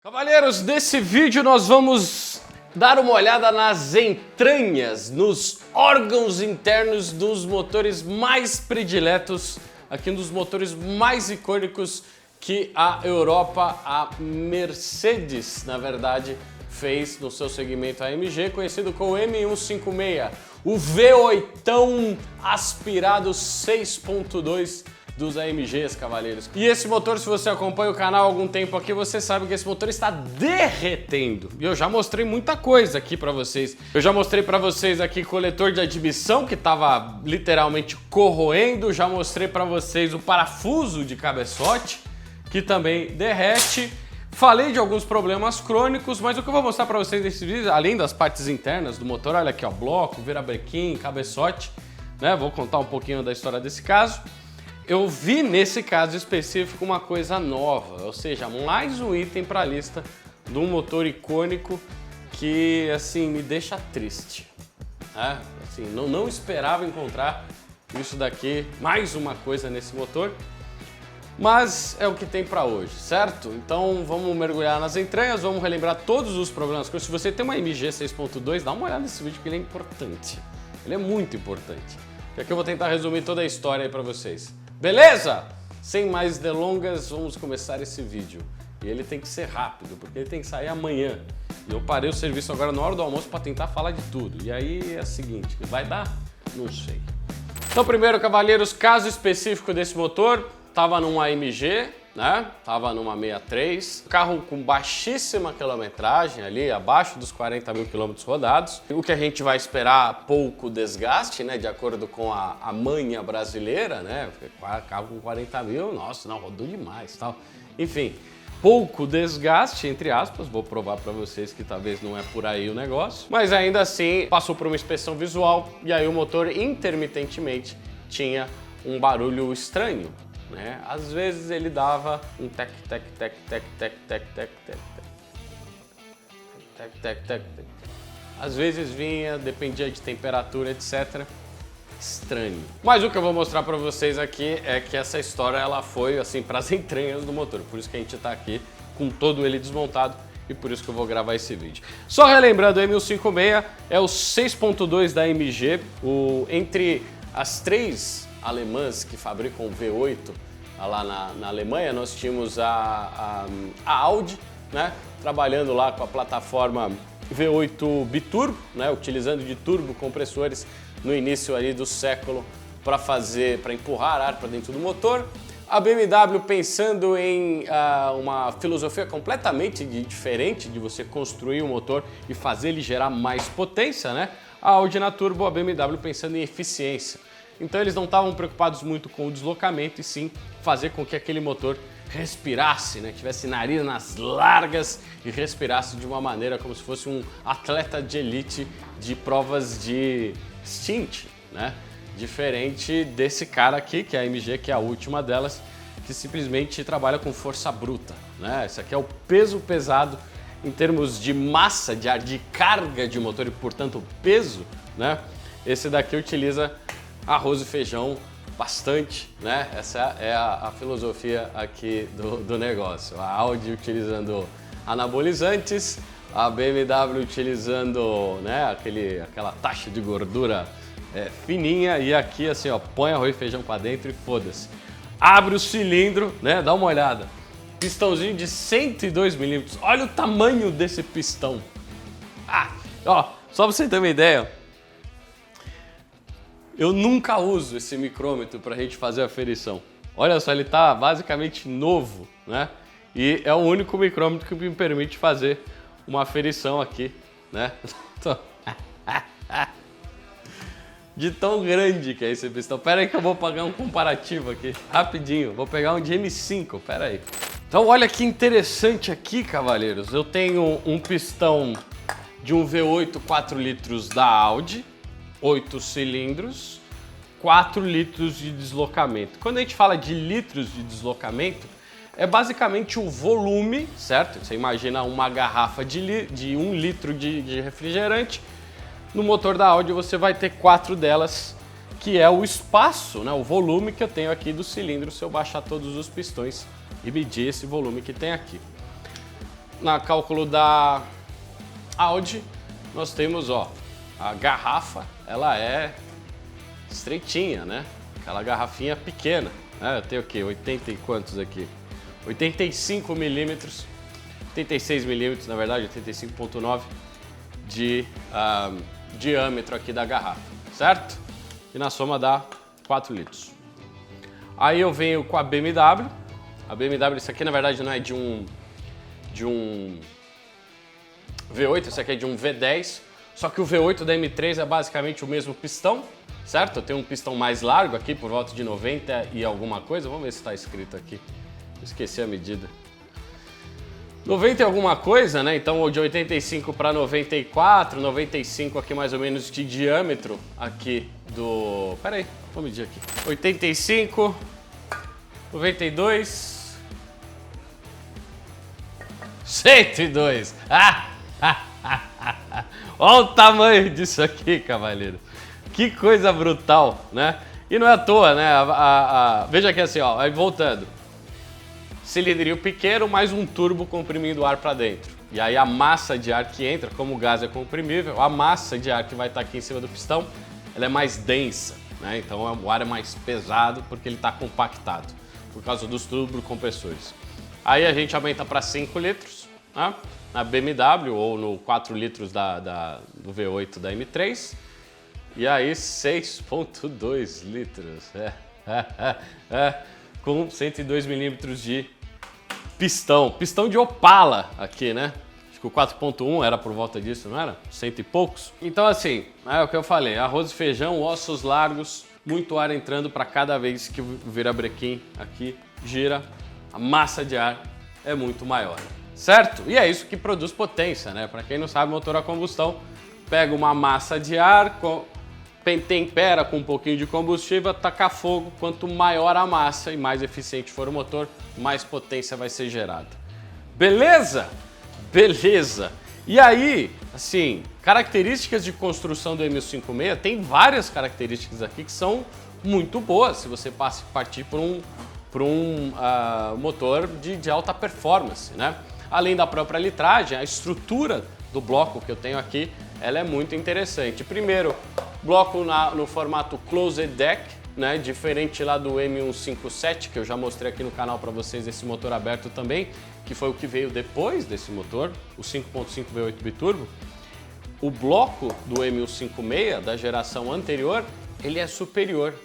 Cavalheiros, nesse vídeo nós vamos dar uma olhada nas entranhas, nos órgãos internos dos motores mais prediletos, aqui um dos motores mais icônicos que a Europa, a Mercedes, na verdade, fez no seu segmento AMG, conhecido como M156, o V8 aspirado 6.2 dos AMGs, cavalheiros. E esse motor, se você acompanha o canal há algum tempo aqui, você sabe que esse motor está derretendo. E eu já mostrei muita coisa aqui para vocês. Eu já mostrei para vocês aqui coletor de admissão que estava literalmente corroendo. Já mostrei para vocês o parafuso de cabeçote que também derrete. Falei de alguns problemas crônicos, mas o que eu vou mostrar para vocês nesse vídeo, além das partes internas do motor, olha aqui, ó, bloco, virabrequim, cabeçote, né? Vou contar um pouquinho da história desse caso. Eu vi nesse caso específico uma coisa nova, ou seja, mais um item para a lista de um motor icônico que, assim, me deixa triste. Né? Assim, não esperava encontrar isso daqui, mais uma coisa nesse motor, mas é o que tem para hoje, certo? Então vamos mergulhar nas entranhas, vamos relembrar todos os problemas. Se você tem uma MG 6.2, dá uma olhada nesse vídeo que ele é importante, ele é muito importante. E aqui eu vou tentar resumir toda a história aí para vocês. Beleza? Sem mais delongas, vamos começar esse vídeo. E ele tem que ser rápido, porque ele tem que sair amanhã. E eu parei o serviço agora na hora do almoço para tentar falar de tudo. E aí é o seguinte, vai dar? Não sei. Então primeiro, cavalheiros, caso específico desse motor, tava numa AMG, né? Tava numa 63, carro com baixíssima quilometragem ali, abaixo dos 40 mil quilômetros rodados. O que a gente vai esperar, pouco desgaste, né? De acordo com a manha brasileira, né? Carro com 40 mil, nossa, não, rodou demais, tal. Enfim, pouco desgaste, entre aspas, vou provar para vocês que talvez não é por aí o negócio. Mas ainda assim, passou por uma inspeção visual e aí o motor intermitentemente tinha um barulho estranho. Né? Às vezes ele dava um tec, tec, tec, tec, tec, tec, tec, tec, tec, tec, tec. Às vezes vinha, dependia de temperatura, etc. Estranho. Mas o que eu vou mostrar para vocês aqui é que essa história ela foi assim para as entranhas do motor. Por isso que a gente está aqui com todo ele desmontado e por isso que eu vou gravar esse vídeo. Só relembrando, o M156 é o 6.2 da AMG, entre as três alemãs que fabricam o V8 lá na Alemanha, nós tínhamos a Audi, né, trabalhando lá com a plataforma V8 biturbo, né, utilizando de turbo compressores no início ali do século para empurrar ar para dentro do motor. A BMW pensando em uma filosofia completamente diferente de você construir um motor e fazer ele gerar mais potência, né? A Audi na turbo, a BMW pensando em eficiência. Então eles não estavam preocupados muito com o deslocamento e sim fazer com que aquele motor respirasse, né? Tivesse narinas largas e respirasse de uma maneira como se fosse um atleta de elite de provas de stint, né? Diferente desse cara aqui, que é a AMG, que é a última delas, que simplesmente trabalha com força bruta, né? Esse aqui é o peso pesado em termos de massa, de carga de motor e, portanto, peso, né? Esse daqui utiliza arroz e feijão bastante, né? Essa é a filosofia aqui do negócio. A Audi utilizando anabolizantes, a BMW utilizando, né, aquela taxa de gordura fininha e aqui assim, ó, põe arroz e feijão para dentro e foda-se. Abre o cilindro, né? Dá uma olhada. Pistãozinho de 102 milímetros. Olha o tamanho desse pistão. Ó, só pra você ter uma ideia, eu nunca uso esse micrômetro para a gente fazer a aferição. Olha só, ele está basicamente novo, né? E é o único micrômetro que me permite fazer uma aferição aqui, né? De tão grande que é esse pistão. Pera aí que eu vou pagar um comparativo aqui, rapidinho. Vou pegar um de M5, pera aí. Então olha que interessante aqui, cavalheiros. Eu tenho um pistão de um V8 4 litros da Audi, 8 cilindros, 4 litros de deslocamento. Quando a gente fala de litros de deslocamento, é basicamente o volume, certo? Você imagina uma garrafa de 1 litro de refrigerante. No motor da Audi você vai ter 4 delas, que é o espaço, né? O volume que eu tenho aqui do cilindro se eu baixar todos os pistões e medir esse volume que tem aqui. na cálculo da Audi, nós temos, ó, a garrafa, ela é estreitinha, né? Aquela garrafinha pequena, né? Eu tenho o quê? 80 e quantos aqui? 85 milímetros, 86 milímetros, na verdade, 85,9 de diâmetro aqui da garrafa, certo? E na soma dá 4 litros. Aí eu venho com a BMW. A BMW, isso aqui na verdade não é de um V8, isso aqui é de um V10. Só que o V8 da M3 é basicamente o mesmo pistão, certo? Eu tenho um pistão mais largo aqui, por volta de 90 e alguma coisa. Vamos ver se está escrito aqui. Esqueci a medida. 90 e alguma coisa, né? Então de 85 para 94, 95 aqui mais ou menos de diâmetro aqui do... Pera aí, vou medir aqui. 85, 92, 102. Olha o tamanho disso aqui, cavaleiro. Que coisa brutal, né? E não é à toa, né? Veja aqui assim, ó, aí voltando. Cilindrinho pequeno, mais um turbo comprimindo ar para dentro. E aí a massa de ar que entra, como o gás é comprimível, a massa de ar que vai estar aqui em cima do pistão, ela é mais densa, né? Então o ar é mais pesado porque ele está compactado, por causa dos turbocompressores. Aí a gente aumenta para 5 litros, né? Na BMW ou no 4 litros do V8 da M3. E aí 6,2 litros, com 102 milímetros de pistão de Opala aqui, né? Acho que o 4.1 era por volta disso, não era? 100 e poucos. Então assim, é o que eu falei, arroz e feijão, ossos largos, muito ar entrando para cada vez que o virabrequim aqui gira, a massa de ar é muito maior, certo? E é isso que produz potência, né? Para quem não sabe, motor a combustão pega uma massa de ar, tempera com um pouquinho de combustível, taca fogo. Quanto maior a massa e mais eficiente for o motor, mais potência vai ser gerada. Beleza? Beleza. E aí, assim, características de construção do M156, tem várias características aqui que são muito boas se você partir por um motor de alta performance, né? Além da própria litragem, a estrutura do bloco que eu tenho aqui, ela é muito interessante. Primeiro, bloco no formato closed deck, né? Diferente lá do M157, que eu já mostrei aqui no canal para vocês, esse motor aberto também, que foi o que veio depois desse motor, o 5.5 V8 biturbo. O bloco do M156 da geração anterior, ele é superior,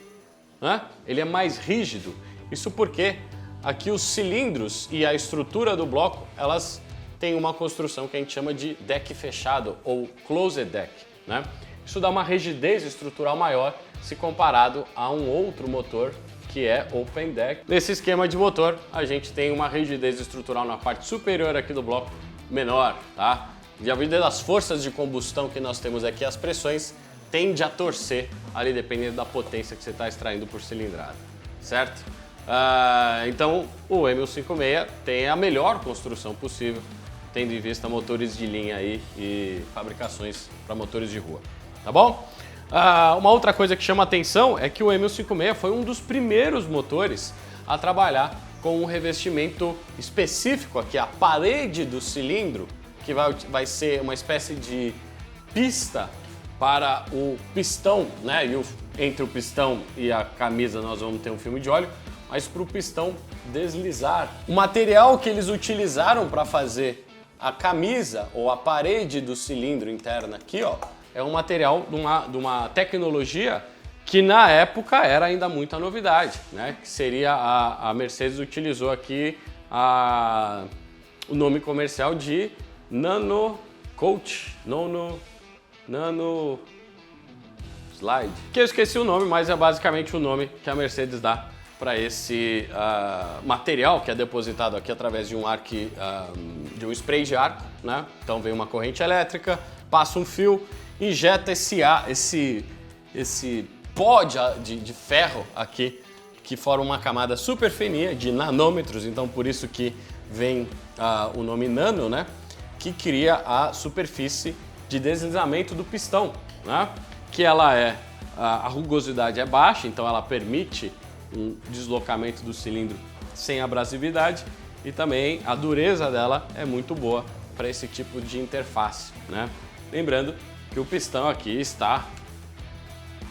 né? Ele é mais rígido. Isso porque aqui os cilindros e a estrutura do bloco, elas têm uma construção que a gente chama de deck fechado ou closed deck, né? Isso dá uma rigidez estrutural maior se comparado a um outro motor que é open deck. Nesse esquema de motor, a gente tem uma rigidez estrutural na parte superior aqui do bloco menor, tá? Devido às forças de combustão que nós temos aqui, as pressões tendem a torcer ali dependendo da potência que você está extraindo por cilindrada, certo? Então o M156 tem a melhor construção possível, tendo em vista motores de linha aí e fabricações para motores de rua, tá bom? Uma outra coisa que chama atenção é que o M156 foi um dos primeiros motores a trabalhar com um revestimento específico aqui, a parede do cilindro, que vai ser uma espécie de pista para o pistão, né? Entre o pistão e a camisa nós vamos ter um filme de óleo, mas para o pistão deslizar. O material que eles utilizaram para fazer a camisa ou a parede do cilindro interno aqui, ó, é um material de uma tecnologia que na época era ainda muita novidade, né? Que seria a Mercedes utilizou aqui o nome comercial de Nano Coat, Nano Slide, que eu esqueci o nome, mas é basicamente o nome que a Mercedes dá para esse material que é depositado aqui através de um spray de arco, né? Então vem uma corrente elétrica, passa um fio, injeta esse pó de ferro aqui, que forma uma camada super fininha de nanômetros, então por isso que vem o nome nano, né? Que cria a superfície de deslizamento do pistão, né? Que a rugosidade é baixa, então ela permite um deslocamento do cilindro sem abrasividade e também a dureza dela é muito boa para esse tipo de interface, né? Lembrando que o pistão aqui está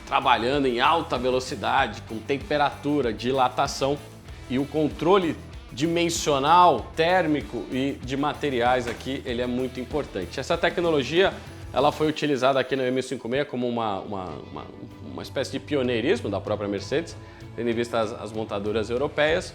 trabalhando em alta velocidade, com temperatura, dilatação, e o controle dimensional, térmico e de materiais aqui, ele é muito importante. Essa tecnologia, ela foi utilizada aqui no M56 como uma espécie de pioneirismo da própria Mercedes, tendo em vista as montadoras europeias.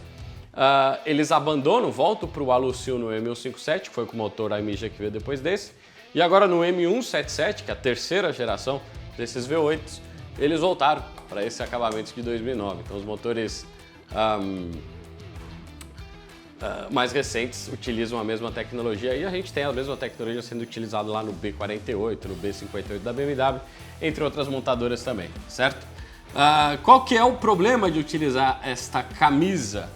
Eles abandonam, voltam para o Alusil no M157, que foi com o motor AMG que veio depois desse, e agora no M177, que é a terceira geração desses V8s, eles voltaram para esse acabamento de 2009. Então os motores mais recentes utilizam a mesma tecnologia e a gente tem a mesma tecnologia sendo utilizada lá no B48, no B58 da BMW, entre outras montadoras também, certo? Qual que é o problema de utilizar esta camisa?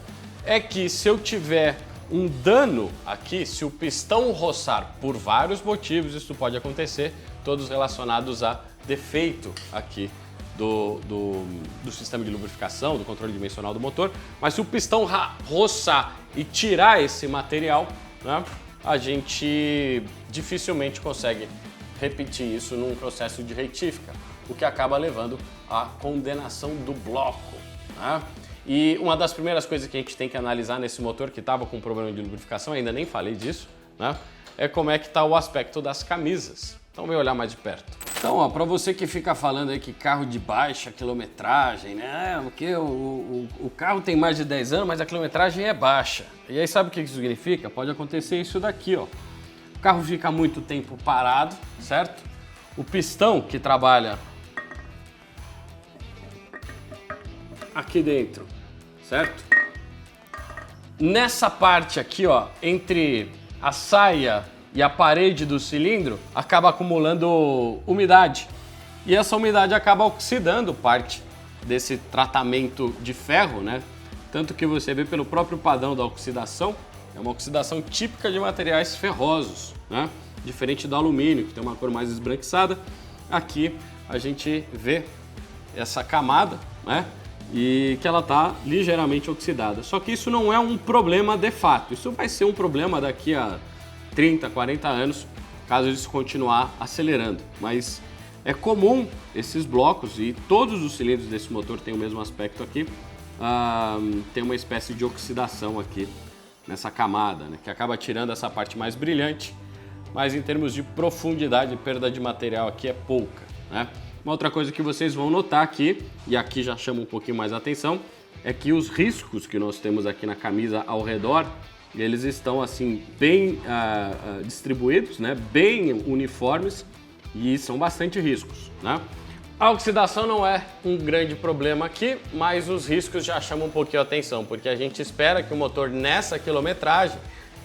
É que se eu tiver um dano aqui, se o pistão roçar por vários motivos, isso pode acontecer, todos relacionados a defeito aqui do sistema de lubrificação, do controle dimensional do motor, mas se o pistão roçar e tirar esse material, né, a gente dificilmente consegue repetir isso num processo de retífica, o que acaba levando à condenação do bloco, né? E uma das primeiras coisas que a gente tem que analisar nesse motor que estava com problema de lubrificação, ainda nem falei disso, né, é como é que está o aspecto das camisas. Então vem olhar mais de perto. Então, para você que fica falando aí que carro de baixa quilometragem, né? Porque o carro tem mais de 10 anos, mas a quilometragem é baixa. E aí sabe o que isso significa? Pode acontecer isso daqui, ó. O carro fica muito tempo parado, certo? O pistão que trabalha aqui dentro, certo? Nessa parte aqui, ó, entre a saia e a parede do cilindro, acaba acumulando umidade. E essa umidade acaba oxidando parte desse tratamento de ferro, né? Tanto que você vê pelo próprio padrão da oxidação, é uma oxidação típica de materiais ferrosos, né? Diferente do alumínio, que tem uma cor mais esbranquiçada. Aqui a gente vê essa camada, né? E que ela está ligeiramente oxidada. Só que isso não é um problema de fato. Isso vai ser um problema daqui a 30, 40 anos, caso isso continuar acelerando. Mas é comum esses blocos, e todos os cilindros desse motor têm o mesmo aspecto aqui, tem uma espécie de oxidação aqui nessa camada, né, que acaba tirando essa parte mais brilhante, mas em termos de profundidade, perda de material aqui é pouca, né? Uma outra coisa que vocês vão notar aqui, e aqui já chama um pouquinho mais a atenção, é que os riscos que nós temos aqui na camisa ao redor, eles estão assim bem distribuídos, né? Bem uniformes, e são bastante riscos, né? A oxidação não é um grande problema aqui, mas os riscos já chamam um pouquinho a atenção, porque a gente espera que o motor nessa quilometragem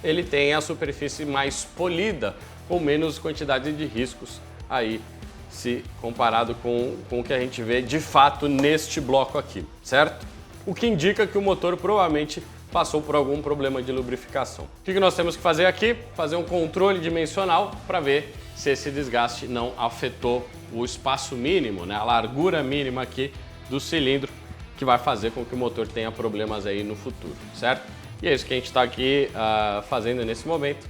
ele tenha a superfície mais polida, com menos quantidade de riscos aí, se comparado com o que a gente vê de fato neste bloco aqui, certo? O que indica que o motor provavelmente passou por algum problema de lubrificação. O que nós temos que fazer aqui? Fazer um controle dimensional para ver se esse desgaste não afetou o espaço mínimo, né, a largura mínima aqui do cilindro, que vai fazer com que o motor tenha problemas aí no futuro, certo? E é isso que a gente está aqui fazendo nesse momento.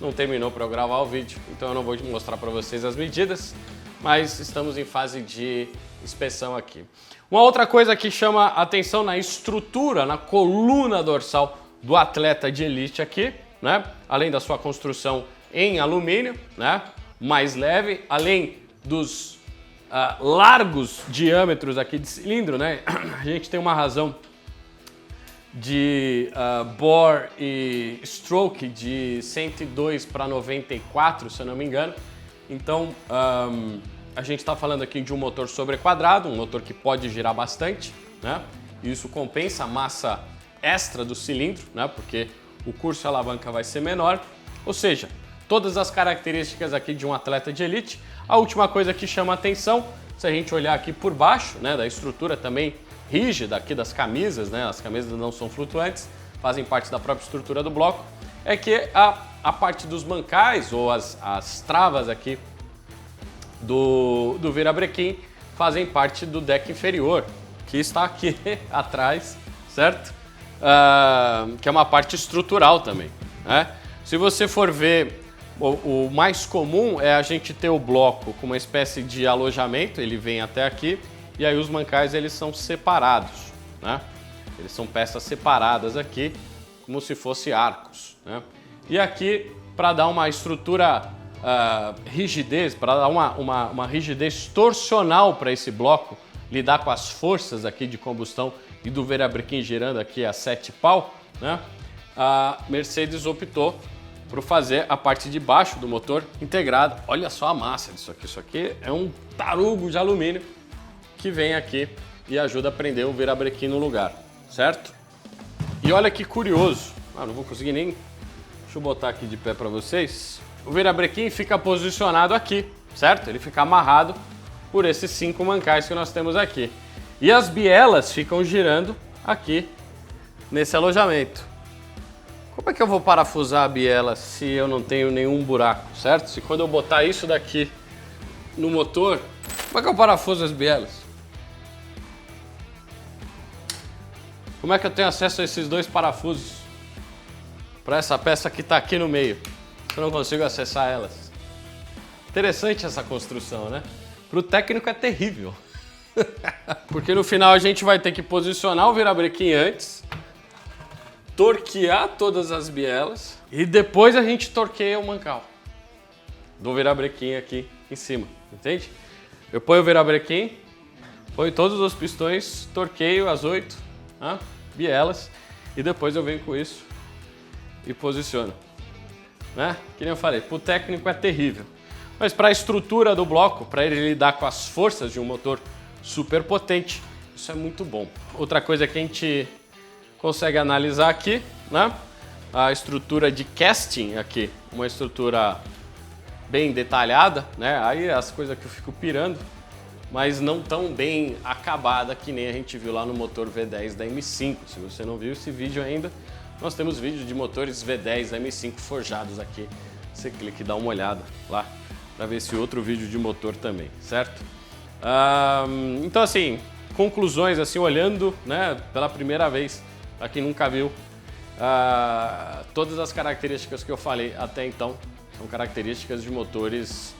Não terminou para eu gravar o vídeo, então eu não vou mostrar para vocês as medidas, mas estamos em fase de inspeção aqui. Uma outra coisa que chama atenção na estrutura, na coluna dorsal do atleta de elite aqui, né? Além da sua construção em alumínio, né? Mais leve, além dos largos diâmetros aqui de cilindro, né? A gente tem uma razão de bore e stroke de 102 para 94, se eu não me engano. Então, a gente está falando aqui de um motor sobrequadrado, um motor que pode girar bastante, né? Isso compensa a massa extra do cilindro, né? Porque o curso e a alavanca vai ser menor. Ou seja, todas as características aqui de um atleta de elite. A última coisa que chama a atenção, se a gente olhar aqui por baixo, né, da estrutura também rígida aqui das camisas, né? As camisas não são flutuantes, fazem parte da própria estrutura do bloco, é que a parte dos mancais ou as travas aqui do virabrequim fazem parte do deck inferior, que está aqui atrás, certo? que é uma parte estrutural também, né? Se você for ver, o mais comum é a gente ter o bloco com uma espécie de alojamento, ele vem até aqui, e aí os mancais eles são separados, né? Eles são peças separadas aqui, como se fossem arcos, né? E aqui, para dar uma estrutura, rigidez, para dar uma rigidez torsional para esse bloco, lidar com as forças aqui de combustão e do virabrequim girando aqui a 7 pau, né? A Mercedes optou por fazer a parte de baixo do motor integrada. Olha só a massa disso aqui. Isso aqui é um tarugo de alumínio que vem aqui e ajuda a prender o virabrequim no lugar, certo? E olha que curioso. Não vou conseguir nem... Deixa eu botar aqui de pé para vocês. O virabrequim fica posicionado aqui, certo? Ele fica amarrado por esses 5 mancais que nós temos aqui. E as bielas ficam girando aqui nesse alojamento. Como é que eu vou parafusar a biela se eu não tenho nenhum buraco, certo? Se quando eu botar isso daqui no motor, como é que eu parafuso as bielas? Como é que eu tenho acesso a esses 2 parafusos para essa peça que está aqui no meio? Eu não consigo acessar elas. Interessante essa construção, né? Para o técnico é terrível. Porque no final a gente vai ter que posicionar o virabrequim antes, torquear todas as bielas e depois a gente torqueia o mancal do virabrequim aqui em cima, entende? Eu ponho o virabrequim, ponho todos os pistões, torqueio as 8 bielas e depois eu venho com isso e posiciono, né? Que nem eu falei, para o técnico é terrível, mas para a estrutura do bloco, para ele lidar com as forças de um motor super potente, isso é muito bom. Outra coisa que a gente consegue analisar aqui, né? A estrutura de casting aqui, uma estrutura bem detalhada, né? Aí as coisas que eu fico pirando, mas não tão bem acabada que nem a gente viu lá no motor V10 da M5. Se você não viu esse vídeo ainda, nós temos vídeo de motores V10 da M5 forjados aqui. Você clica e dá uma olhada lá para ver esse outro vídeo de motor também, certo? Então assim, conclusões assim, olhando, né, pela primeira vez, para quem nunca viu, todas as características que eu falei até então são características de motores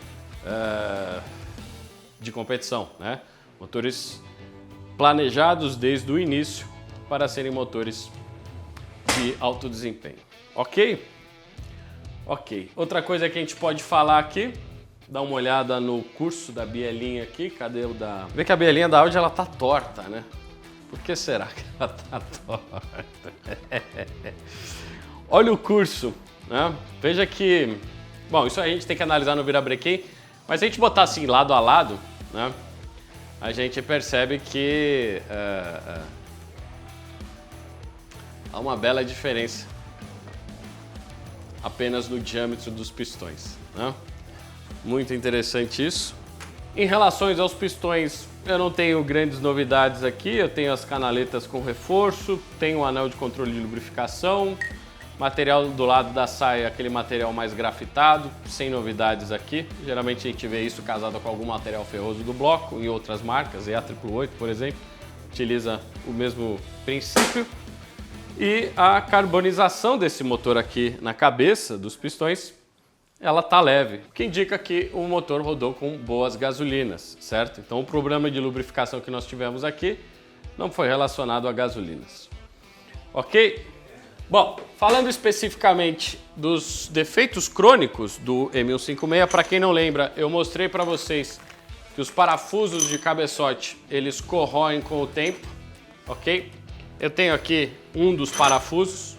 de competição, né? Motores planejados desde o início para serem motores de alto desempenho. Ok? Ok. Outra coisa que a gente pode falar aqui, dá uma olhada no curso da bielinha aqui. Cadê o da... Vê que a bielinha da Audi ela tá torta, né? Por que será que ela tá torta? Olha o curso, né? Veja que... Bom, isso a gente tem que analisar no virabrequim, mas se a gente botar assim lado a lado, né? A gente percebe que há uma bela diferença apenas no diâmetro dos pistões, né? Muito interessante isso. Em relação aos pistões, eu não tenho grandes novidades aqui. Eu tenho as canaletas com reforço, tenho o anel de controle de lubrificação, material do lado da saia, aquele material mais grafitado, sem novidades aqui. Geralmente a gente vê isso casado com algum material ferroso do bloco, em outras marcas, EA888, por exemplo, utiliza o mesmo princípio. E a carbonização desse motor aqui na cabeça dos pistões, ela tá leve, o que indica que o motor rodou com boas gasolinas, certo? Então o problema de lubrificação que nós tivemos aqui não foi relacionado a gasolinas. Ok? Bom, falando especificamente dos defeitos crônicos do M156, para quem não lembra, eu mostrei para vocês que os parafusos de cabeçote, eles corroem com o tempo, ok? Eu tenho aqui um dos parafusos.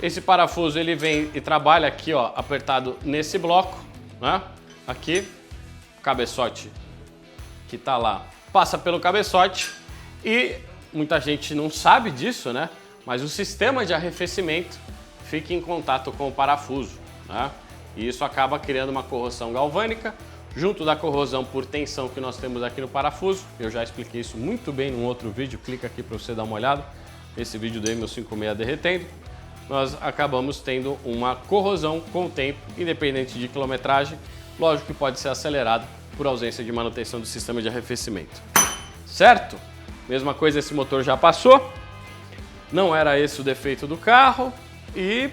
Esse parafuso ele vem e trabalha aqui, ó, apertado nesse bloco, né? Aqui, o cabeçote que tá lá passa pelo cabeçote e muita gente não sabe disso, né? Mas o sistema de arrefecimento fica em contato com o parafuso, né? E isso acaba criando uma corrosão galvânica, junto da corrosão por tensão que nós temos aqui no parafuso. Eu já expliquei isso muito bem num outro vídeo, clica aqui para você dar uma olhada. Esse vídeo do M156 derretendo. Nós acabamos tendo uma corrosão com o tempo, independente de quilometragem. Lógico que pode ser acelerado por ausência de manutenção do sistema de arrefecimento. Certo? Mesma coisa, esse motor já passou. Não era esse o defeito do carro. E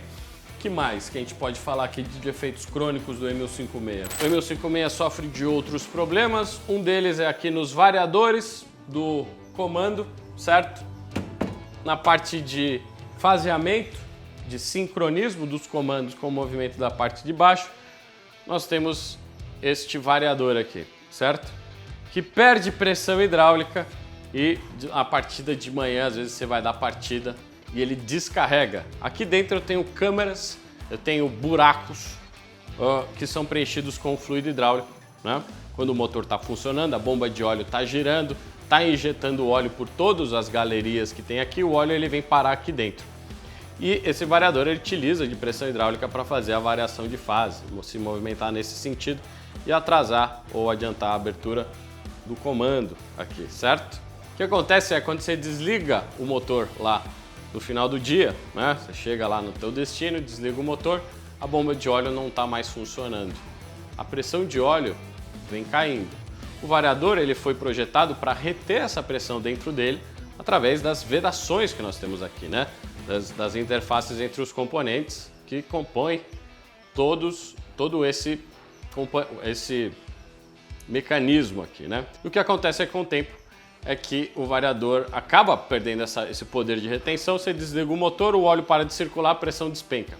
que mais que a gente pode falar aqui de defeitos crônicos do E1056? O E1056 sofre de outros problemas. Um deles é aqui nos variadores do comando, certo? Na parte de faseamento, de sincronismo dos comandos com o movimento da parte de baixo, nós temos este variador aqui, certo? Que perde pressão hidráulica e a partida de manhã, às vezes você vai dar partida e ele descarrega. Aqui dentro eu tenho câmeras, eu tenho buracos que são preenchidos com fluido hidráulico, né? Quando o motor está funcionando, a bomba de óleo está girando, está injetando óleo por todas as galerias que tem aqui, o óleo ele vem parar aqui dentro. E esse variador ele utiliza de pressão hidráulica para fazer a variação de fase, se movimentar nesse sentido e atrasar ou adiantar a abertura do comando aqui, certo? O que acontece é quando você desliga o motor lá no final do dia, né? Você chega lá no teu destino, desliga o motor, a bomba de óleo não está mais funcionando. A pressão de óleo vem caindo. O variador ele foi projetado para reter essa pressão dentro dele através das vedações que nós temos aqui, né? Das interfaces entre os componentes que compõem todo esse mecanismo aqui, né? E o que acontece com o tempo é que o variador acaba perdendo esse poder de retenção, você desliga o motor, o óleo para de circular, a pressão despenca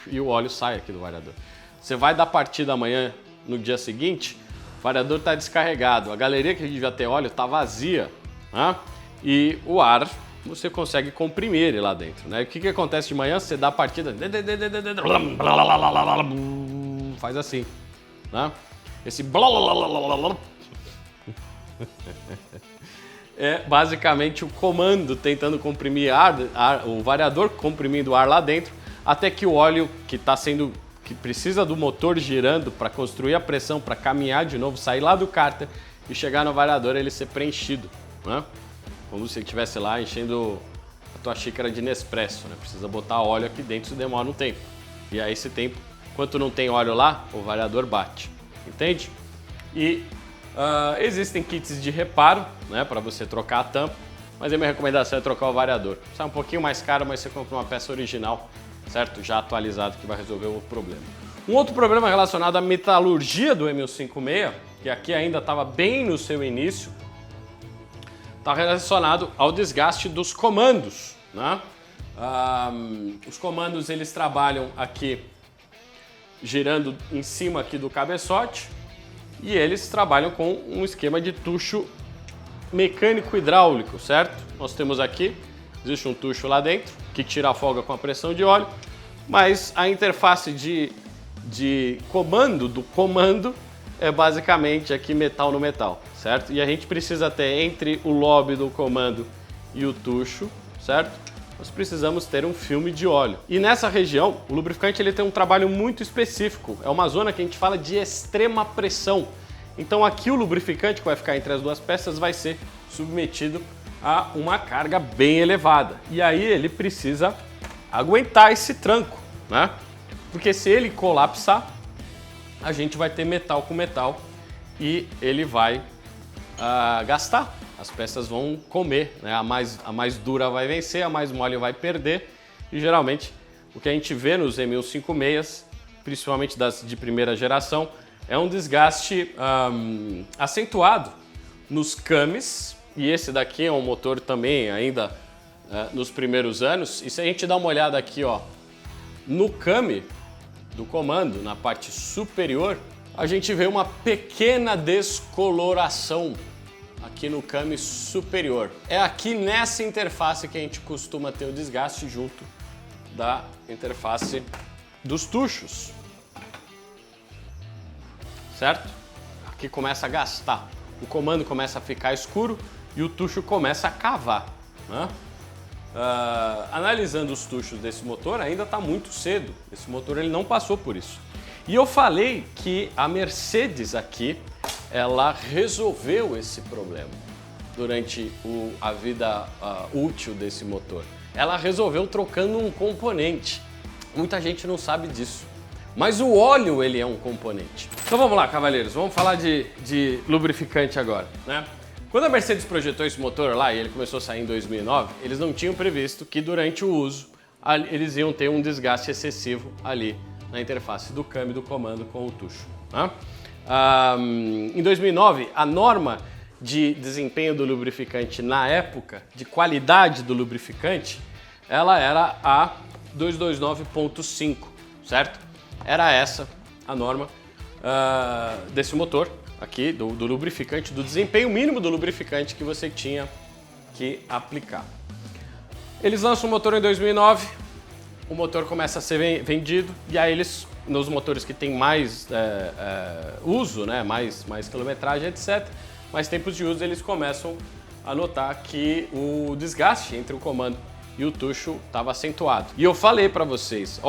e o óleo sai aqui do variador. Você vai dar partida amanhã, no dia seguinte, o variador está descarregado, a galeria que devia ter óleo está vazia, né? E o ar você consegue comprimir ele lá dentro, né? O que acontece de manhã? Você dá a partida, faz assim, né? Esse é basicamente o comando tentando comprimir ar, o variador comprimindo o ar lá dentro, até que o óleo que precisa do motor girando para construir a pressão, para caminhar de novo, sair lá do cárter e chegar no variador, ele ser preenchido, né? Como se você estivesse lá enchendo a tua xícara de Nespresso, né? Precisa botar óleo aqui dentro, isso demora um tempo. E aí esse tempo, enquanto não tem óleo lá, o variador bate, entende? E existem kits de reparo, né, para você trocar a tampa, mas a minha recomendação é trocar o variador. Sai um pouquinho mais caro, mas você compra uma peça original, certo? Já atualizado, que vai resolver o problema. Um outro problema relacionado à metalurgia do E1056, que aqui ainda estava bem no seu início, está relacionado ao desgaste dos comandos, né? Os comandos eles trabalham aqui girando em cima aqui do cabeçote e eles trabalham com um esquema de tucho mecânico hidráulico, certo? Nós temos aqui, existe um tucho lá dentro que tira a folga com a pressão de óleo, mas a interface de comando do comando é basicamente aqui metal no metal, certo? E a gente precisa ter entre o lobby do comando e o tucho, certo? Nós precisamos ter um filme de óleo. E nessa região, o lubrificante ele tem um trabalho muito específico. É uma zona que a gente fala de extrema pressão. Então aqui o lubrificante que vai ficar entre as duas peças vai ser submetido a uma carga bem elevada. E aí ele precisa aguentar esse tranco, né? Porque se ele colapsar, a gente vai ter metal com metal e ele vai gastar. As peças vão comer, né? A mais dura vai vencer, a mais mole vai perder. E geralmente o que a gente vê nos E1056, principalmente das de primeira geração, é um desgaste acentuado nos cames. E esse daqui é um motor também ainda nos primeiros anos. E se a gente dá uma olhada aqui, ó, no came do comando, na parte superior, a gente vê uma pequena descoloração aqui no came superior. É aqui nessa interface que a gente costuma ter o desgaste junto da interface dos tuchos, certo? Aqui começa a gastar, o comando começa a ficar escuro e o tucho começa a cavar, né? Analisando os tuchos desse motor, ainda está muito cedo. Esse motor ele não passou por isso. E eu falei que a Mercedes aqui, ela resolveu esse problema durante a vida útil desse motor. Ela resolveu trocando um componente. Muita gente não sabe disso. Mas o óleo ele é um componente. Então vamos lá, cavaleiros, vamos falar de lubrificante agora, né? Quando a Mercedes projetou esse motor lá e ele começou a sair em 2009, eles não tinham previsto que durante o uso eles iam ter um desgaste excessivo ali na interface do câmbio do comando com o tucho. Tá? Em 2009, a norma de desempenho do lubrificante na época, de qualidade do lubrificante, ela era a 229.5, certo? Era essa a norma desse motor aqui, do lubrificante, do desempenho mínimo do lubrificante que você tinha que aplicar. Eles lançam o motor em 2009, o motor começa a ser vendido e aí eles, nos motores que tem mais uso, né, mais quilometragem, etc., mais tempos de uso, eles começam a notar que o desgaste entre o comando e o tucho estava acentuado. E eu falei para vocês,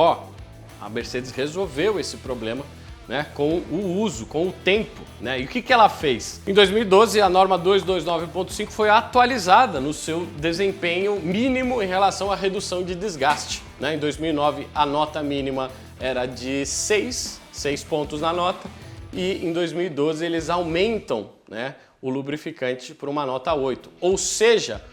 a Mercedes resolveu esse problema, né, com o uso, com o tempo, né? E o que ela fez? Em 2012, a norma 229.5 foi atualizada no seu desempenho mínimo em relação à redução de desgaste, né? Em 2009, a nota mínima era de 6 pontos na nota, e em 2012 eles aumentam, né, o lubrificante para uma nota 8. Ou seja,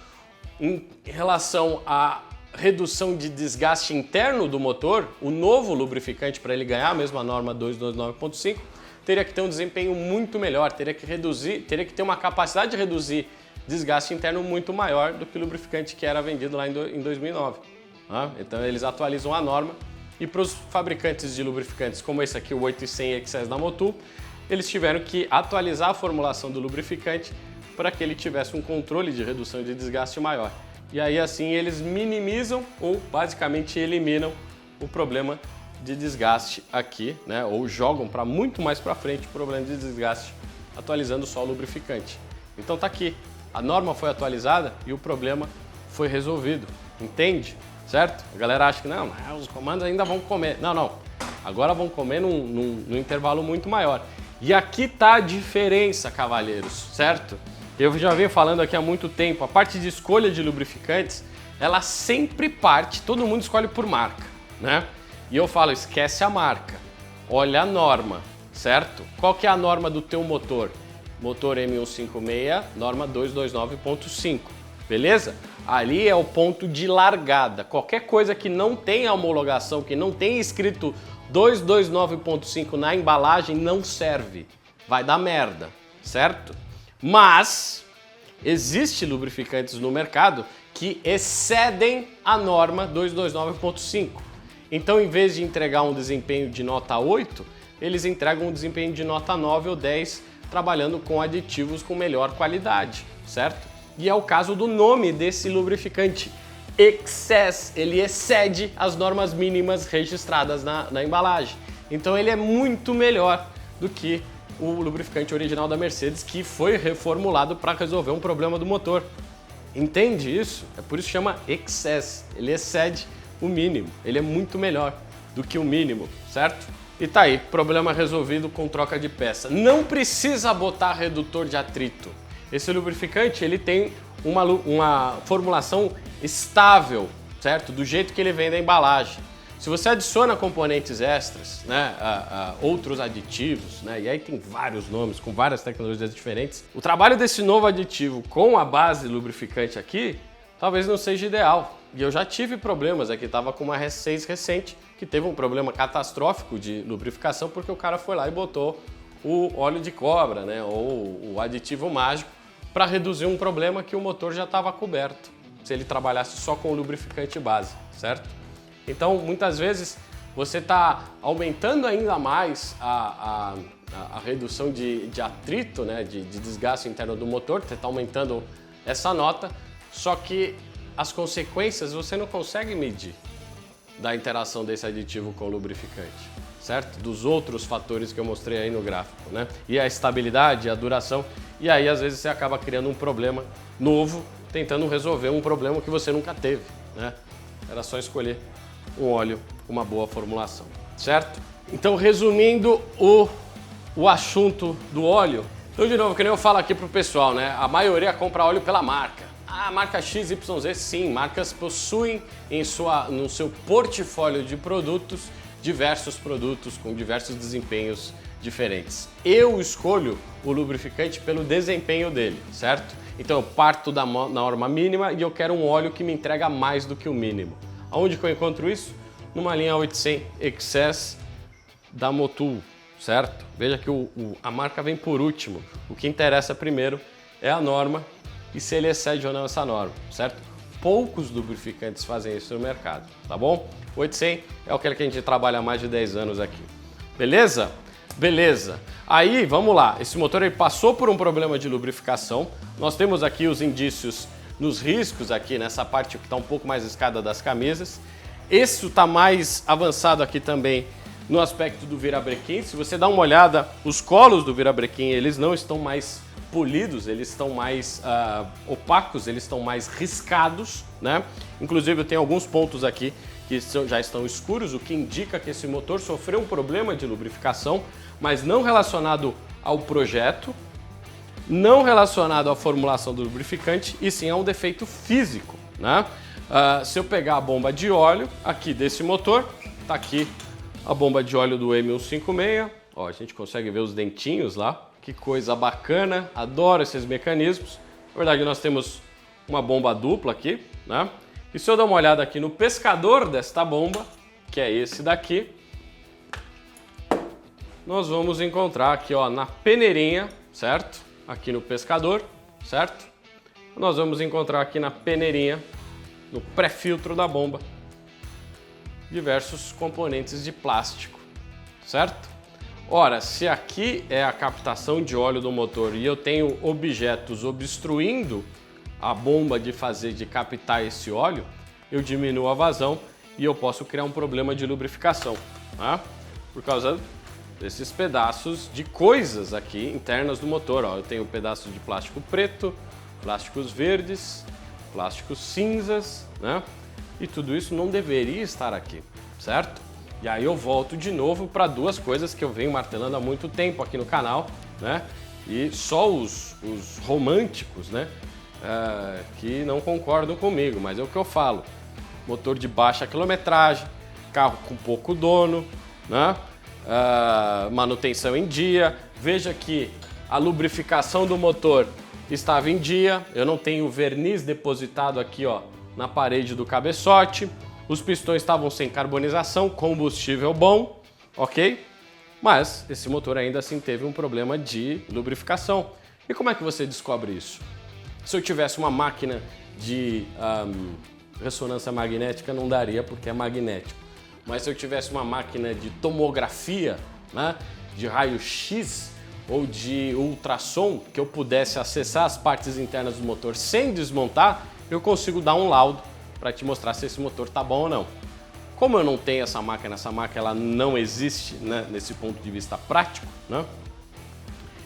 em relação à redução de desgaste interno do motor, o novo lubrificante, para ele ganhar a mesma norma 229.5, teria que ter um desempenho muito melhor, teria que ter uma capacidade de reduzir desgaste interno muito maior do que o lubrificante que era vendido lá em 2009. Então eles atualizam a norma, e para os fabricantes de lubrificantes como esse aqui, o 8100 XS da Motul, eles tiveram que atualizar a formulação do lubrificante para que ele tivesse um controle de redução de desgaste maior. E aí assim eles minimizam ou basicamente eliminam o problema de desgaste aqui, né? Ou jogam para muito mais para frente o problema de desgaste atualizando só o lubrificante. Então tá aqui, a norma foi atualizada e o problema foi resolvido, entende? Certo? A galera acha que não, mas os comandos ainda vão comer. Não, agora vão comer num intervalo muito maior. E aqui tá a diferença, cavalheiros, certo? Eu já venho falando aqui há muito tempo, a parte de escolha de lubrificantes, ela sempre parte, todo mundo escolhe por marca, né? E eu falo, esquece a marca, olha a norma, certo? Qual que é a norma do teu motor? Motor M156, norma 229.5, beleza? Ali é o ponto de largada, qualquer coisa que não tenha homologação, que não tenha escrito 229.5 na embalagem não serve, vai dar merda, certo? Mas existem lubrificantes no mercado que excedem a norma 229.5. Então, em vez de entregar um desempenho de nota 8, eles entregam um desempenho de nota 9 ou 10, trabalhando com aditivos com melhor qualidade, certo? E é o caso do nome desse lubrificante, Excess. Ele excede as normas mínimas registradas na embalagem. Então, ele é muito melhor do que o lubrificante original da Mercedes, que foi reformulado para resolver um problema do motor. Entende isso? É por isso que chama Excess. Ele excede o mínimo. Ele é muito melhor do que o mínimo, certo? E tá aí, problema resolvido com troca de peça. Não precisa botar redutor de atrito. Esse lubrificante ele tem uma formulação estável, certo? Do jeito que ele vem da embalagem. Se você adiciona componentes extras, né, outros aditivos, né, e aí tem vários nomes com várias tecnologias diferentes, o trabalho desse novo aditivo com a base lubrificante aqui talvez não seja ideal. E eu já tive problemas aqui, estava com uma R6 recente que teve um problema catastrófico de lubrificação porque o cara foi lá e botou o óleo de cobra, né, ou o aditivo mágico para reduzir um problema que o motor já estava coberto, se ele trabalhasse só com o lubrificante base, certo? Então, muitas vezes, você está aumentando ainda mais a redução de atrito, né, de desgaste interno do motor, você está aumentando essa nota, só que as consequências você não consegue medir da interação desse aditivo com o lubrificante, certo? Dos outros fatores que eu mostrei aí no gráfico, né? E a estabilidade, a duração, e aí às vezes você acaba criando um problema novo, tentando resolver um problema que você nunca teve, né? Era só escolher um óleo com uma boa formulação, certo? Então, resumindo o assunto do óleo, então de novo, que nem eu falo aqui pro pessoal, né? A maioria compra óleo pela marca. A marca XYZ, sim, marcas possuem no seu portfólio de produtos diversos produtos com diversos desempenhos diferentes. Eu escolho o lubrificante pelo desempenho dele, certo? Então eu parto da norma mínima e eu quero um óleo que me entrega mais do que o mínimo. Aonde que eu encontro isso? Numa linha 800 XS da Motul, certo? Veja que a marca vem por último. O que interessa primeiro é a norma e se ele excede ou não essa norma, certo? Poucos lubrificantes fazem isso no mercado, tá bom? O 800 é aquele que a gente trabalha há mais de 10 anos aqui. Beleza? Beleza. Aí, vamos lá. Esse motor ele passou por um problema de lubrificação. Nós temos aqui os indícios nos riscos aqui, nessa parte que está um pouco mais escada das camisas. Esse está mais avançado aqui também no aspecto do virabrequim. Se você dá uma olhada, os colos do virabrequim, eles não estão mais polidos, eles estão mais opacos, eles estão mais riscados, né? Inclusive eu tenho alguns pontos aqui que já estão escuros, o que indica que esse motor sofreu um problema de lubrificação, mas não relacionado ao projeto, não relacionado à formulação do lubrificante, e sim a um defeito físico, né? Se eu pegar a bomba de óleo aqui desse motor, tá aqui a bomba de óleo do M156, ó, a gente consegue ver os dentinhos lá, que coisa bacana, adoro esses mecanismos. Na verdade nós temos uma bomba dupla aqui, né? E se eu dar uma olhada aqui no pescador desta bomba, que é esse daqui, nós vamos encontrar aqui, ó, na peneirinha, certo? Aqui no pescador, certo? Nós vamos encontrar aqui na peneirinha, no pré-filtro da bomba, diversos componentes de plástico, certo? Ora, se aqui é a captação de óleo do motor e eu tenho objetos obstruindo a bomba de captar esse óleo, eu diminuo a vazão e eu posso criar um problema de lubrificação, tá? Por causa desses pedaços de coisas aqui internas do motor, ó. Eu tenho pedaços de plástico preto, plásticos verdes, plásticos cinzas, né? E tudo isso não deveria estar aqui, certo? E aí eu volto de novo para duas coisas que eu venho martelando há muito tempo aqui no canal, né? E só os românticos, né? Que não concordam comigo, mas é o que eu falo. Motor de baixa quilometragem, carro com pouco dono, né? Manutenção em dia. Veja que a lubrificação do motor estava em dia. Eu não tenho verniz depositado aqui, ó, na parede do cabeçote. Os pistões estavam sem carbonização, combustível bom, ok? Mas esse motor ainda assim teve um problema de lubrificação. E como é que você descobre isso? Se eu tivesse uma máquina de ressonância magnética, não daria porque é magnético. Mas se eu tivesse uma máquina de tomografia, né, de raio-x ou de ultrassom, que eu pudesse acessar as partes internas do motor sem desmontar, eu consigo dar um laudo para te mostrar se esse motor tá bom ou não. Como eu não tenho essa máquina ela não existe, né, nesse ponto de vista prático, né?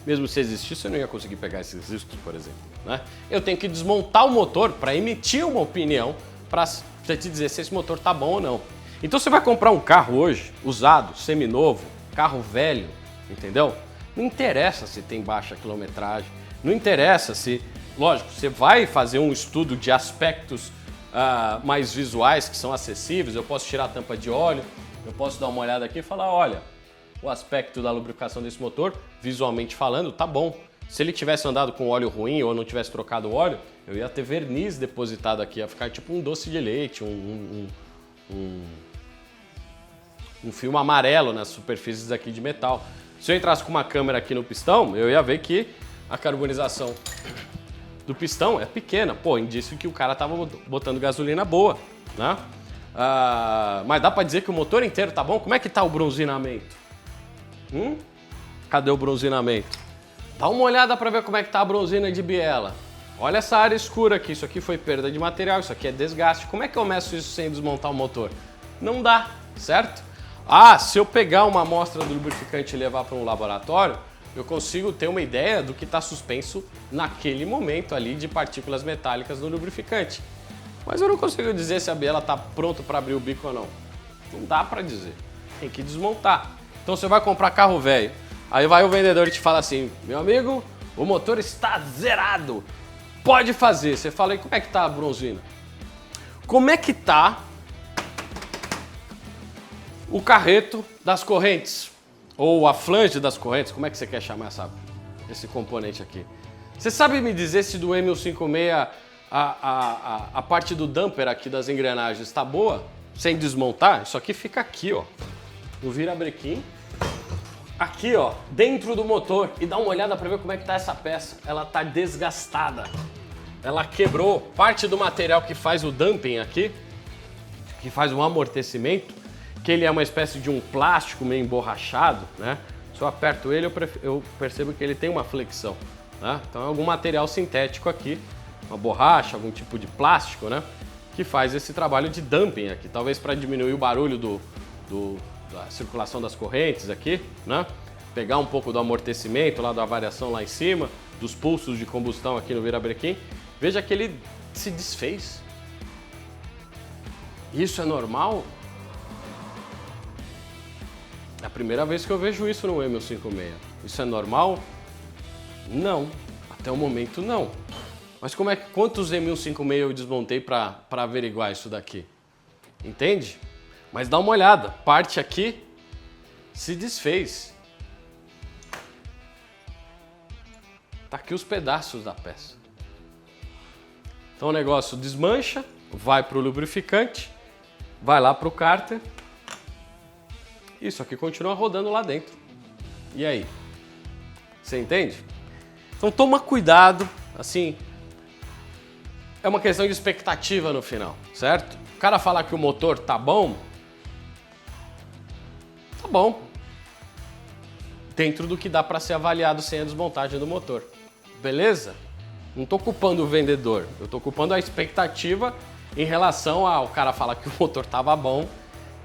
Mesmo se existisse, eu não ia conseguir pegar esses riscos, por exemplo, né? Eu tenho que desmontar o motor para emitir uma opinião para te dizer se esse motor tá bom ou não. Então você vai comprar um carro hoje, usado, seminovo, carro velho, entendeu? Não interessa se tem baixa quilometragem, não interessa se... Lógico, você vai fazer um estudo de aspectos mais visuais que são acessíveis, eu posso tirar a tampa de óleo, eu posso dar uma olhada aqui e falar, olha, o aspecto da lubrificação desse motor, visualmente falando, tá bom. Se ele tivesse andado com óleo ruim ou não tivesse trocado o óleo, eu ia ter verniz depositado aqui, ia ficar tipo um doce de leite, um filme amarelo nas superfícies aqui de metal. Se eu entrasse com uma câmera aqui no pistão, eu ia ver que a carbonização do pistão é pequena. Pô, indício que o cara tava botando gasolina boa, né? Mas dá pra dizer que o motor inteiro tá bom? Como é que tá o bronzeamento? Cadê o bronzeamento? Dá uma olhada para ver como é que tá a bronzina de biela. Olha essa área escura aqui, isso aqui foi perda de material, isso aqui é desgaste. Como é que eu meço isso sem desmontar o motor? Não dá, certo? Se eu pegar uma amostra do lubrificante e levar para um laboratório, eu consigo ter uma ideia do que está suspenso naquele momento ali de partículas metálicas no lubrificante. Mas eu não consigo dizer se a biela está pronta para abrir o bico ou não. Não dá para dizer, tem que desmontar. Então você vai comprar carro velho, aí vai o vendedor e te fala assim, meu amigo, o motor está zerado, pode fazer. Você fala, e como é que tá a bronzina? Como é que tá o carreto das correntes? ou a flange das correntes, como é que você quer chamar esse componente aqui? Você sabe me dizer se do M156 a parte do damper aqui das engrenagens está boa? Sem desmontar? Isso aqui fica aqui, ó, no virabrequim. Aqui, ó, dentro do motor. E dá uma olhada para ver como é que tá essa peça. Ela tá desgastada. Ela quebrou parte do material que faz o damping aqui, que faz um amortecimento, que ele é uma espécie de um plástico meio emborrachado, né? Se eu aperto ele, eu percebo que ele tem uma flexão, né? Então é algum material sintético aqui, uma borracha, algum tipo de plástico, né? Que faz esse trabalho de damping aqui, talvez para diminuir o barulho da circulação das correntes aqui, né? Pegar um pouco do amortecimento, lá da variação lá em cima, dos pulsos de combustão aqui no virabrequim. Veja que ele se desfez. Isso é normal? É a primeira vez que eu vejo isso no M156. Isso é normal? Não. Até o momento não. Mas quantos M156 eu desmontei para averiguar isso daqui? Entende? Mas dá uma olhada. Parte aqui se desfez. Tá aqui os pedaços da peça. Então o negócio desmancha, vai para o lubrificante, vai lá para o cárter. Isso aqui continua rodando lá dentro. E aí? Você entende? Então toma cuidado, assim, é uma questão de expectativa no final, certo? O cara falar que o motor tá bom, dentro do que dá para ser avaliado sem a desmontagem do motor, beleza? Não tô culpando o vendedor, eu tô culpando a expectativa em relação ao cara falar que o motor tava bom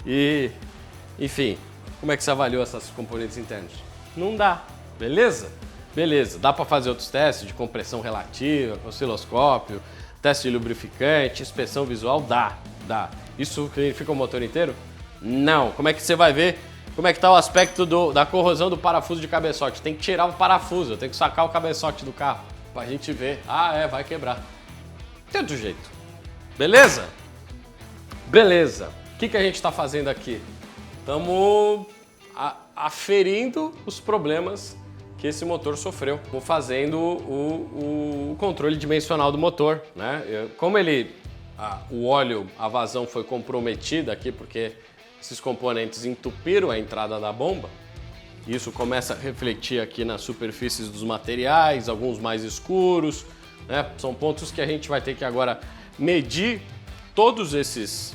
e, enfim, como é que você avaliou essas componentes internas? Não dá, beleza? Beleza, dá para fazer outros testes de compressão relativa, osciloscópio, teste de lubrificante, inspeção visual, dá. Isso significa o motor inteiro? Não. Como é que você vai ver como é que está o aspecto da corrosão do parafuso de cabeçote? Tem que tirar o parafuso, eu tenho que sacar o cabeçote do carro para a gente ver. Vai quebrar. Tem outro jeito. Beleza? Beleza. O que a gente está fazendo aqui? Estamos aferindo os problemas que esse motor sofreu, fazendo o controle dimensional do motor, né? Como o óleo, a vazão foi comprometida aqui porque esses componentes entupiram a entrada da bomba, isso começa a refletir aqui nas superfícies dos materiais, alguns mais escuros, né? São pontos que a gente vai ter que agora medir todos esses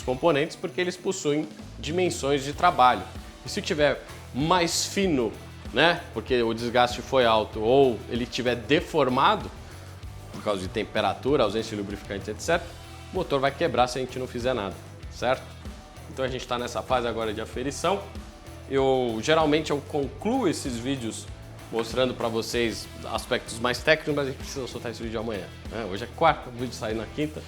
componentes porque eles possuem dimensões de trabalho. E se tiver mais fino, né, porque o desgaste foi alto, ou ele estiver deformado por causa de temperatura, ausência de lubrificante, etc., o motor vai quebrar se a gente não fizer nada, certo? Então a gente está nessa fase agora de aferição. Geralmente eu concluo esses vídeos mostrando para vocês aspectos mais técnicos, mas a gente precisa soltar esse vídeo amanhã, né? Hoje é quarta, o vídeo sai na quinta.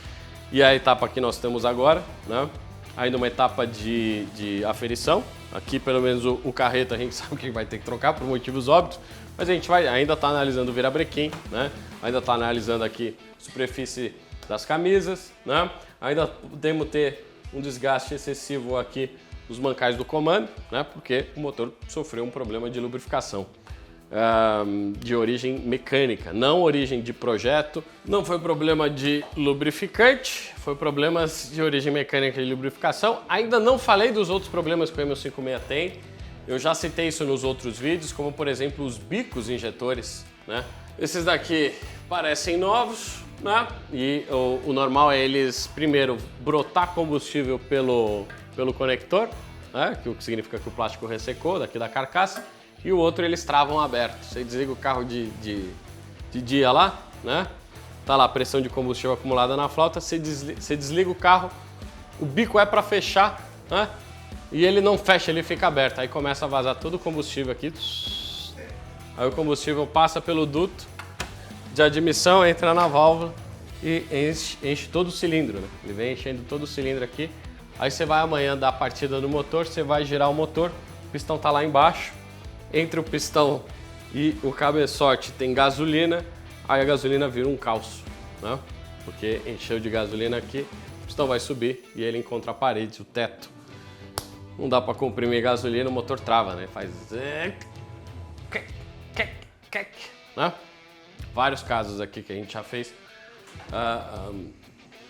E a etapa que nós temos agora, né? Ainda uma etapa de aferição. Aqui, pelo menos, o carreto a gente sabe que vai ter que trocar por motivos óbvios, mas a gente ainda está analisando o virabrequim, né? Ainda está analisando aqui a superfície das camisas, né? Ainda podemos ter um desgaste excessivo aqui nos mancais do comando, né? Porque o motor sofreu um problema de lubrificação. De origem mecânica, não origem de projeto, não foi problema de lubrificante, foi problemas de origem mecânica e lubrificação. Ainda não falei dos outros problemas que o M156 tem, eu já citei isso nos outros vídeos, como por exemplo os bicos injetores, né? Esses daqui parecem novos, né? E o normal é eles primeiro brotar combustível pelo conector, né? O que significa que o plástico ressecou daqui da carcaça. E o outro eles travam aberto. Você desliga o carro de dia lá, né? Tá lá a pressão de combustível acumulada na flauta, você desliga o carro, o bico é para fechar, né? E ele não fecha, ele fica aberto. Aí começa a vazar todo o combustível aqui. Aí o combustível passa pelo duto de admissão, entra na válvula e enche todo o cilindro, né? Ele vem enchendo todo o cilindro aqui. Aí você vai amanhã dar a partida no motor, você vai girar o motor, o pistão tá lá embaixo. Entre o pistão e o cabeçote tem gasolina, aí a gasolina vira um caos, né? Porque encheu de gasolina aqui, o pistão vai subir e ele encontra a parede, o teto. não dá para comprimir gasolina, o motor trava, né? Faz... né? Vários casos aqui que a gente já fez.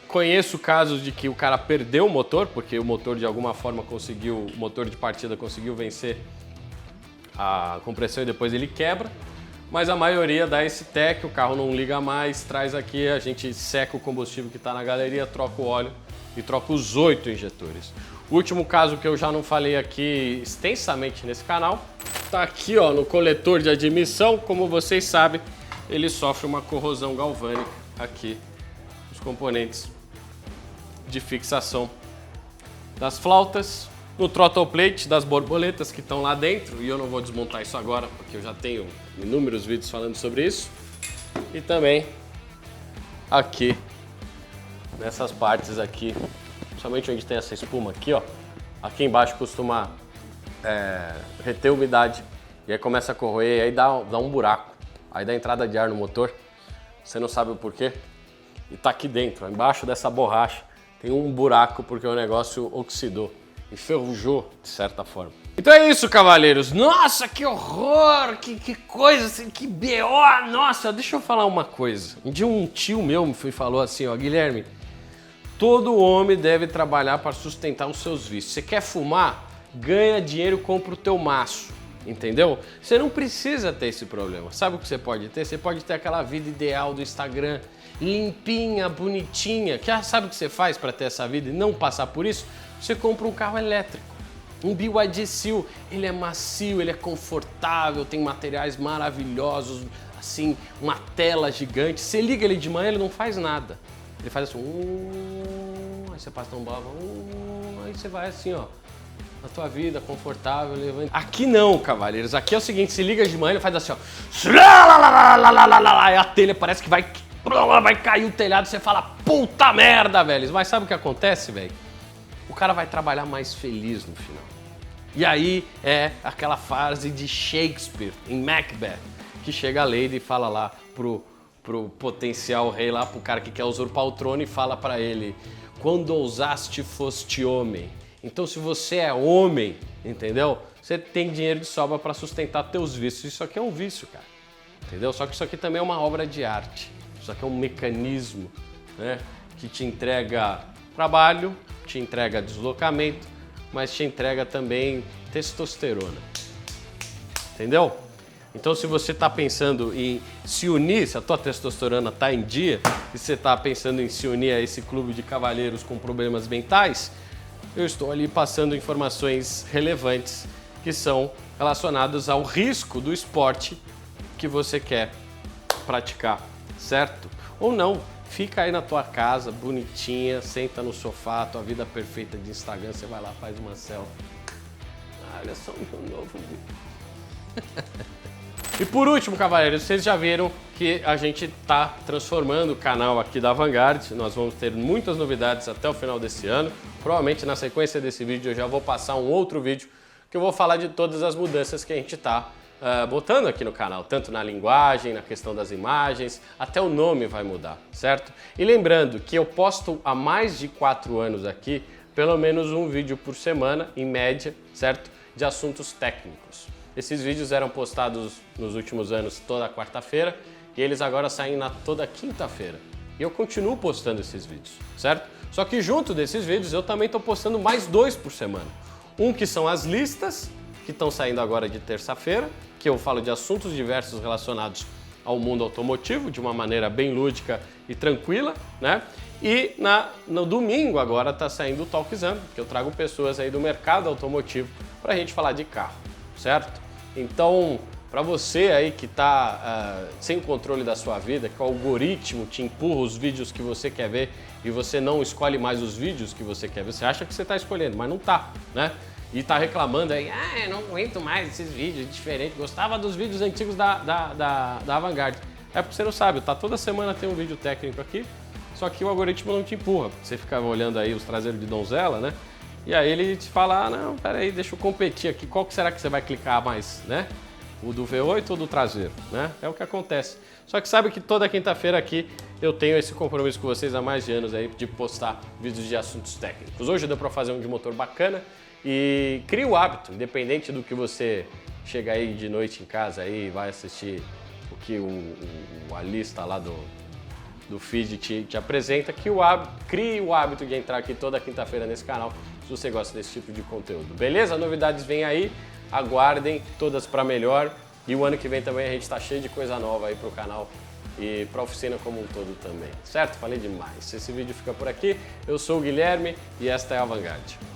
Conheço casos de que o cara perdeu o motor, porque o motor de alguma forma conseguiu, o motor de partida conseguiu vencer a compressão e depois ele quebra. Mas a maioria dá esse tec, o carro não liga mais, traz aqui, a gente seca o combustível que está na galeria, troca o óleo e troca os 8 injetores. O último caso que eu já não falei aqui extensamente nesse canal, está aqui ó, no coletor de admissão. Como vocês sabem, ele sofre uma corrosão galvânica aqui, os componentes de fixação das flautas, no throttle plate das borboletas que estão lá dentro, e eu não vou desmontar isso agora porque eu já tenho inúmeros vídeos falando sobre isso, e também aqui nessas partes aqui, principalmente onde tem essa espuma aqui, ó, aqui embaixo costuma reter umidade e aí começa a corroer e aí dá um buraco, aí dá entrada de ar no motor, você não sabe o porquê, e tá aqui dentro, ó, embaixo dessa borracha tem um buraco porque o negócio oxidou, enferrujou de certa forma. Então é isso, cavaleiros. Nossa, que horror, que coisa, assim, que BO. Nossa, deixa eu falar uma coisa. Um dia um tio meu me falou assim, ó, Guilherme, todo homem deve trabalhar para sustentar os seus vícios. Você quer fumar? Ganha dinheiro, compra o teu maço. Entendeu? Você não precisa ter esse problema. Sabe o que você pode ter? Você pode ter aquela vida ideal do Instagram, limpinha, bonitinha. Sabe o que você faz para ter essa vida e não passar por isso? Você compra um carro elétrico, um BYD Seal. Ele é macio, ele é confortável, tem materiais maravilhosos, assim, uma tela gigante. Você liga ele de manhã, ele não faz nada. Ele faz assim, aí você passa um bava, aí você vai assim, ó, na tua vida, confortável, levando. Aqui não, cavaleiros. Aqui é o seguinte, se liga de manhã, ele faz assim, ó, e a telha parece que vai cair o telhado, você fala, puta merda, velho. Mas sabe o que acontece, velho? O cara vai trabalhar mais feliz no final. E aí é aquela frase de Shakespeare em Macbeth, que chega a Lady e fala lá pro potencial rei lá, pro cara que quer usurpar o trono e fala pra ele, quando ousaste foste homem. Então se você é homem, entendeu? Você tem dinheiro de sobra para sustentar teus vícios. Isso aqui é um vício, cara. Entendeu? Só que isso aqui também é uma obra de arte. Isso aqui é um mecanismo, né, que te entrega trabalho, te entrega deslocamento, mas te entrega também testosterona. Entendeu? Então se você está pensando em se unir, se a tua testosterona está em dia, e você está pensando em se unir a esse clube de cavalheiros com problemas mentais, eu estou ali passando informações relevantes que são relacionadas ao risco do esporte que você quer praticar, certo? Ou não. Fica aí na tua casa, bonitinha, senta no sofá, tua vida perfeita de Instagram, você vai lá, faz uma selfie. Olha só o meu novo vídeo. E por último, cavaleiros, vocês já viram que a gente está transformando o canal aqui da Vanguard. Nós vamos ter muitas novidades até o final desse ano. Provavelmente na sequência desse vídeo eu já vou passar um outro vídeo que eu vou falar de todas as mudanças que a gente está botando aqui no canal, tanto na linguagem, na questão das imagens, até o nome vai mudar, certo? E lembrando que eu posto há mais de 4 anos aqui, pelo menos um vídeo por semana, em média, certo? De assuntos técnicos. Esses vídeos eram postados nos últimos anos toda quarta-feira e eles agora saem toda quinta-feira. E eu continuo postando esses vídeos, certo? Só que junto desses vídeos eu também estou postando mais 2 por semana. Um que são as listas, que estão saindo agora de terça-feira, que eu falo de assuntos diversos relacionados ao mundo automotivo, de uma maneira bem lúdica e tranquila, né? E no domingo agora está saindo o Talkzão, que eu trago pessoas aí do mercado automotivo para a gente falar de carro, certo? Então, para você aí que está sem o controle da sua vida, que o algoritmo te empurra os vídeos que você quer ver e você não escolhe mais os vídeos que você quer ver, você acha que você está escolhendo, mas não está, né? E tá reclamando aí, eu não aguento mais esses vídeos diferentes, gostava dos vídeos antigos da Vanguard. É porque você não sabe, tá? Toda semana tem um vídeo técnico aqui, só que o algoritmo não te empurra. Você fica olhando aí os traseiros de donzela, né? E aí ele te fala, não, peraí, deixa eu competir aqui, qual que será que você vai clicar mais, né? O do V8 ou do traseiro, né? É o que acontece. Só que sabe que toda quinta-feira aqui eu tenho esse compromisso com vocês há mais de anos aí de postar vídeos de assuntos técnicos. Hoje deu para fazer um de motor bacana e crie o hábito, independente do que você chega aí de noite em casa aí e vai assistir o que a lista lá do feed te apresenta, crie o hábito de entrar aqui toda quinta-feira nesse canal, se você gosta desse tipo de conteúdo. Beleza? Novidades vêm aí, aguardem, todas para melhor. E o ano que vem também a gente tá cheio de coisa nova aí pro canal e pra oficina como um todo também. Certo? Falei demais. Esse vídeo fica por aqui. Eu sou o Guilherme e esta é a Vanguard.